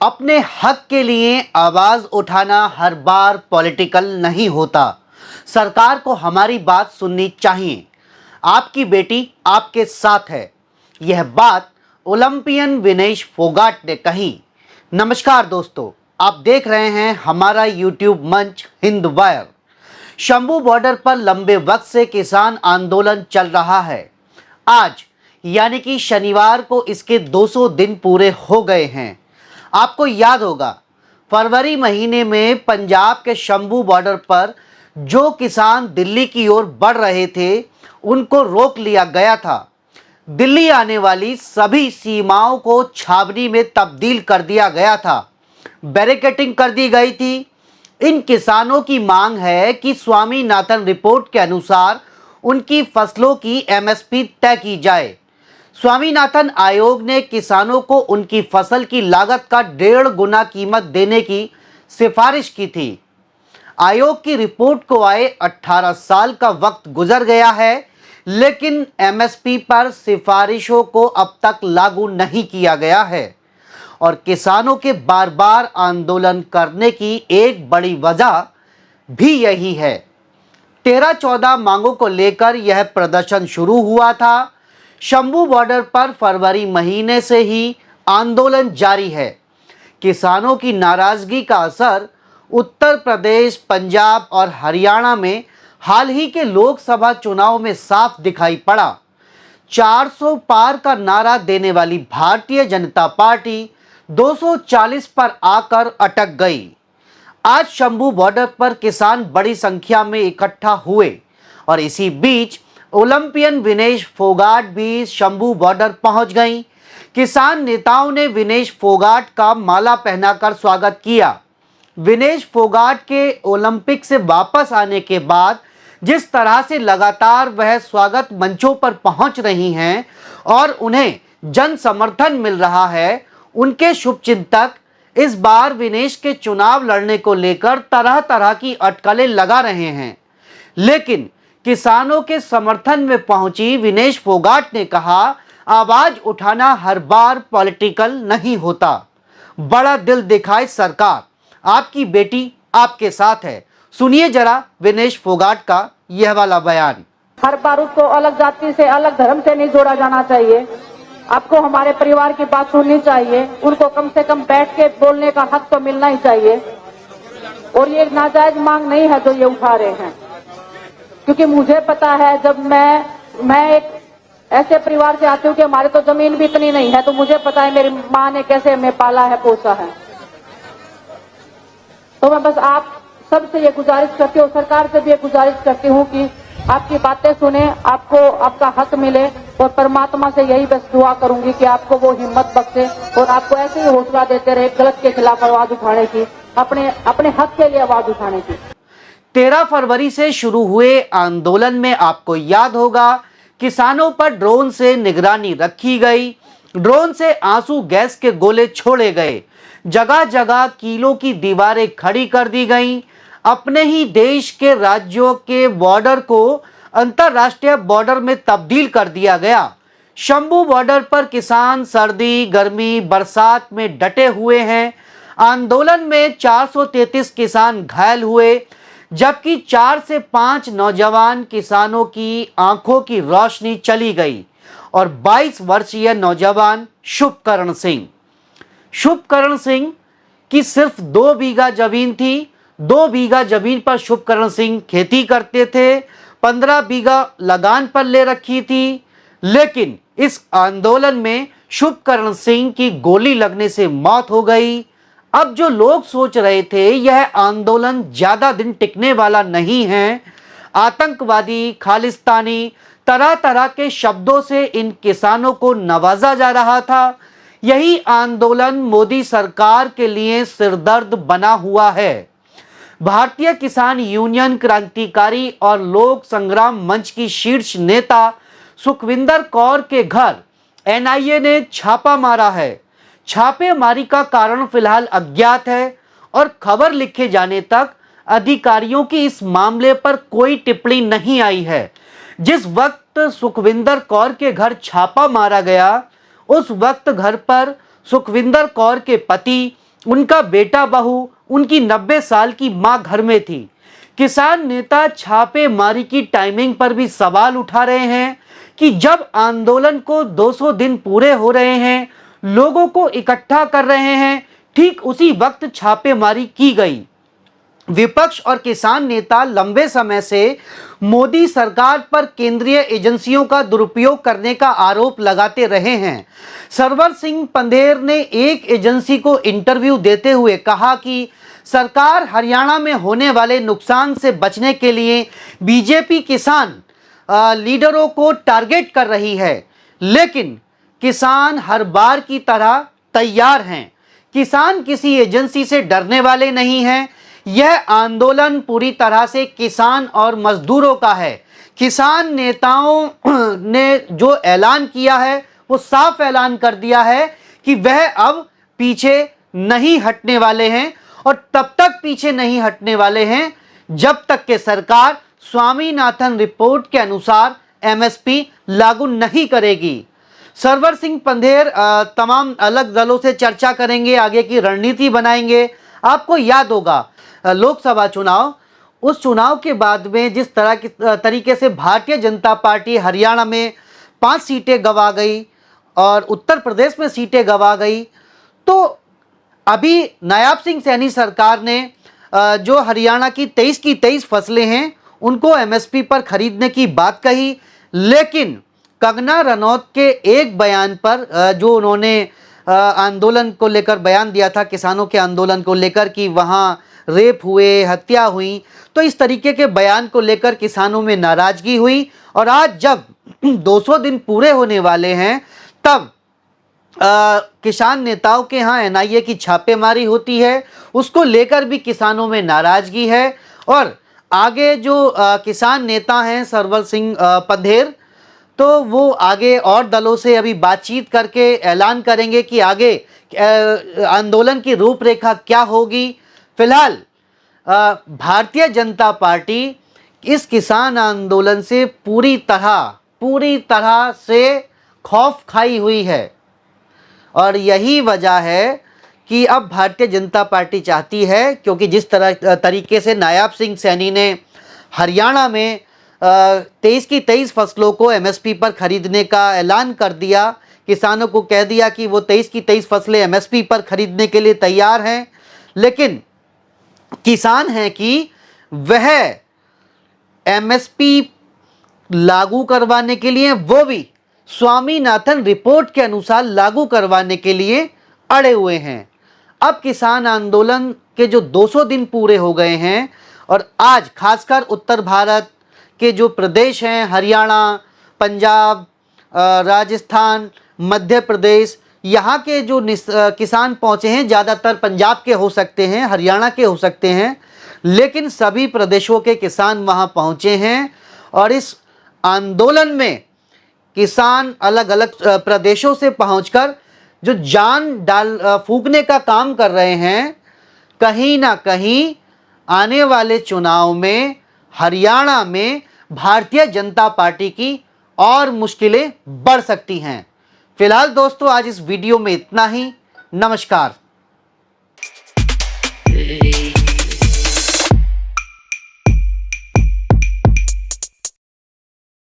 अपने हक के लिए आवाज उठाना हर बार पॉलिटिकल नहीं होता। सरकार को हमारी बात सुननी चाहिए। आपकी बेटी आपके साथ है, यह बात ओलंपियन विनेश फोगाट ने कही। नमस्कार दोस्तों, आप देख रहे हैं हमारा यूट्यूब मंच हिंद वायर। शंभू बॉर्डर पर लंबे वक्त से किसान आंदोलन चल रहा है। आज यानी कि शनिवार को इसके 200 दिन पूरे हो गए हैं। आपको याद होगा, फरवरी महीने में पंजाब के शंभू बॉर्डर पर जो किसान दिल्ली की ओर बढ़ रहे थे, उनको रोक लिया गया था। दिल्ली आने वाली सभी सीमाओं को छावनी में तब्दील कर दिया गया था, बैरिकेडिंग कर दी गई थी। इन किसानों की मांग है कि स्वामीनाथन रिपोर्ट के अनुसार उनकी फसलों की एमएसपी तय की जाए। स्वामीनाथन आयोग ने किसानों को उनकी फसल की लागत का 1.5 गुना कीमत देने की सिफारिश की थी। आयोग की रिपोर्ट को आए 18 साल का वक्त गुजर गया है, लेकिन एमएसपी पर सिफारिशों को अब तक लागू नहीं किया गया है। और किसानों के बार बार आंदोलन करने की एक बड़ी वजह भी यही है। 13-14 मांगों को लेकर यह प्रदर्शन शुरू हुआ था। शंभू बॉर्डर पर फरवरी महीने से ही आंदोलन जारी है। किसानों की नाराजगी का असर उत्तर प्रदेश, पंजाब और हरियाणा में हाल ही के लोकसभा चुनाव में साफ दिखाई पड़ा। 400 पार का नारा देने वाली भारतीय जनता पार्टी 240 पर आकर अटक गई। आज शंभू बॉर्डर पर किसान बड़ी संख्या में इकट्ठा हुए और इसी बीच ओलंपियन विनेश फोगाट भी शंभू बॉर्डर पहुंच गई। किसान नेताओं ने विनेश फोगाट का माला पहनाकर स्वागत किया। विनेश फोगाट के ओलंपिक से वापस आने के बाद जिस तरह से लगातार वह स्वागत मंचों पर पहुंच रही हैं और उन्हें जन समर्थन मिल रहा है, उनके शुभचिंतक इस बार विनेश के चुनाव लड़ने को लेकर तरह तरह की अटकलें लगा रहे हैं। लेकिन किसानों के समर्थन में पहुंची विनेश फोगाट ने कहा, आवाज उठाना हर बार पॉलिटिकल नहीं होता। बड़ा दिल दिखाए सरकार, आपकी बेटी आपके साथ है। सुनिए जरा विनेश फोगाट का यह वाला बयान। हर बार उसको अलग जाति से, अलग धर्म से नहीं जोड़ा जाना चाहिए। आपको हमारे परिवार की बात सुननी चाहिए। उनको कम से कम बैठ के बोलने का हक तो मिलना ही चाहिए। और ये नाजायज मांग नहीं है जो ये उठा रहे हैं, क्योंकि मुझे पता है, जब मैं एक ऐसे परिवार से आती हूँ कि हमारे तो जमीन भी इतनी नहीं है, तो मुझे पता है मेरी माँ ने कैसे हमें पाला है, पोसा है। तो मैं बस आप सबसे ये गुजारिश करती हूँ, सरकार से भी ये गुजारिश करती हूँ कि आपकी बातें सुने, आपको आपका हक मिले। और परमात्मा से यही बस दुआ करूंगी कि आपको वो हिम्मत बख्शे और आपको ऐसे ही हौसला देते रहे गलत के खिलाफ आवाज उठाने की, अपने हक के लिए आवाज उठाने की। 13 फरवरी से शुरू हुए आंदोलन में आपको याद होगा, किसानों पर ड्रोन से निगरानी रखी गई। ड्रोन से आंसू गैस के गोले छोड़े गए। जगह जगह कीलों की दीवारें खड़ी कर दी गईं। अपने ही देश के राज्यों के बॉर्डर को अंतर्राष्ट्रीय बॉर्डर में तब्दील कर दिया गया। शंभू बॉर्डर पर किसान सर्दी, गर्मी, बरसात में डटे हुए हैं। आंदोलन में 433 किसान घायल हुए, जबकि 4 से 5 नौजवान किसानों की आंखों की रोशनी चली गई। और 22 वर्षीय नौजवान शुभकरण सिंह की सिर्फ 2 बीघा जमीन थी। 2 बीघा जमीन पर शुभकरण सिंह खेती करते थे। 15 बीघा लगान पर ले रखी थी। लेकिन इस आंदोलन में शुभकरण सिंह की गोली लगने से मौत हो गई। अब जो लोग सोच रहे थे यह आंदोलन ज्यादा दिन टिकने वाला नहीं है, आतंकवादी, खालिस्तानी, तरह तरह के शब्दों से इन किसानों को नवाजा जा रहा था। यही आंदोलन मोदी सरकार के लिए सिरदर्द बना हुआ है। भारतीय किसान यूनियन, क्रांतिकारी और लोक संग्राम मंच की शीर्ष नेता सुखविंदर कौर के घर एनआईए ने छापा मारा है। छापेमारी का कारण फिलहाल अज्ञात है और खबर लिखे जाने तक अधिकारियों की इस मामले पर कोई टिप्पणी नहीं आई है। जिस वक्त सुखविंदर कौर के घर छापा मारा गया, उस वक्त घर पर सुखविंदर कौर के पति उनका बेटा बहू, उनकी 90 साल की मां घर में थी। किसान नेता छापेमारी की टाइमिंग पर भी सवाल उठा रहे हैं कि जब आंदोलन को 200 दिन पूरे हो रहे हैं, लोगों को इकट्ठा कर रहे हैं, ठीक उसी वक्त छापेमारी की गई। विपक्ष और किसान नेता लंबे समय से मोदी सरकार पर केंद्रीय एजेंसियों का दुरुपयोग करने का आरोप लगाते रहे हैं। सरवर सिंह पंधेर ने एक एजेंसी को इंटरव्यू देते हुए कहा कि सरकार हरियाणा में होने वाले नुकसान से बचने के लिए बीजेपी किसान लीडरों को टारगेट कर रही है, लेकिन किसान हर बार की तरह तैयार हैं। किसान किसी एजेंसी से डरने वाले नहीं हैं। यह आंदोलन पूरी तरह से किसान और मजदूरों का है। किसान नेताओं ने जो ऐलान किया है वो साफ ऐलान कर दिया है कि वह अब पीछे नहीं हटने वाले हैं, और तब तक पीछे नहीं हटने वाले हैं जब तक कि सरकार स्वामीनाथन रिपोर्ट के अनुसार एमएसपी लागू नहीं करेगी। सरवर सिंह पंधेर तमाम अलग दलों से चर्चा करेंगे, आगे की रणनीति बनाएंगे। आपको याद होगा लोकसभा चुनाव, उस चुनाव के बाद में जिस तरीके से भारतीय जनता पार्टी हरियाणा में 5 सीटें गंवा गई और उत्तर प्रदेश में सीटें गंवा गई, तो अभी नायाब सिंह सैनी सरकार ने जो हरियाणा की 23 फसलें हैं उनको एमएसपी पर खरीदने की बात कही, लेकिन कंगना रनौत के एक बयान पर जो उन्होंने आंदोलन को लेकर बयान दिया था, किसानों के आंदोलन को लेकर कि वहाँ रेप हुए, हत्या हुई, तो इस तरीके के बयान को लेकर किसानों में नाराजगी हुई। और आज जब 200 दिन पूरे होने वाले हैं, तब किसान नेताओं के यहाँ एनआईए की छापेमारी होती है, उसको लेकर भी किसानों में नाराजगी है। और आगे जो किसान नेता हैं सरवर सिंह पंधेर, तो वो आगे और दलों से अभी बातचीत करके ऐलान करेंगे कि आगे आंदोलन की रूपरेखा क्या होगी। फिलहाल भारतीय जनता पार्टी इस किसान आंदोलन से पूरी तरह से खौफ खाई हुई है, और यही वजह है कि अब भारतीय जनता पार्टी चाहती है, क्योंकि जिस तरीके से नायाब सिंह सैनी ने हरियाणा में 23 फसलों को एमएसपी पर खरीदने का ऐलान कर दिया, किसानों को कह दिया कि वो 23 फसलें एमएसपी पर खरीदने के लिए तैयार हैं, लेकिन किसान हैं कि वह एमएसपी लागू करवाने के लिए, वो भी स्वामीनाथन रिपोर्ट के अनुसार लागू करवाने के लिए अड़े हुए हैं। अब किसान आंदोलन के जो 200 दिन पूरे हो गए हैं, और आज खासकर उत्तर भारत के जो प्रदेश हैं, हरियाणा, पंजाब, राजस्थान, मध्य प्रदेश, यहाँ के जो किसान पहुँचे हैं, ज़्यादातर पंजाब के हो सकते हैं, हरियाणा के हो सकते हैं, लेकिन सभी प्रदेशों के किसान वहाँ पहुँचे हैं। और इस आंदोलन में किसान अलग अलग प्रदेशों से पहुंचकर जो जान फूंकने का काम कर रहे हैं, कहीं ना कहीं आने वाले चुनाव में हरियाणा में भारतीय जनता पार्टी की और मुश्किलें बढ़ सकती हैं। फिलहाल दोस्तों, आज इस वीडियो में इतना ही। नमस्कार।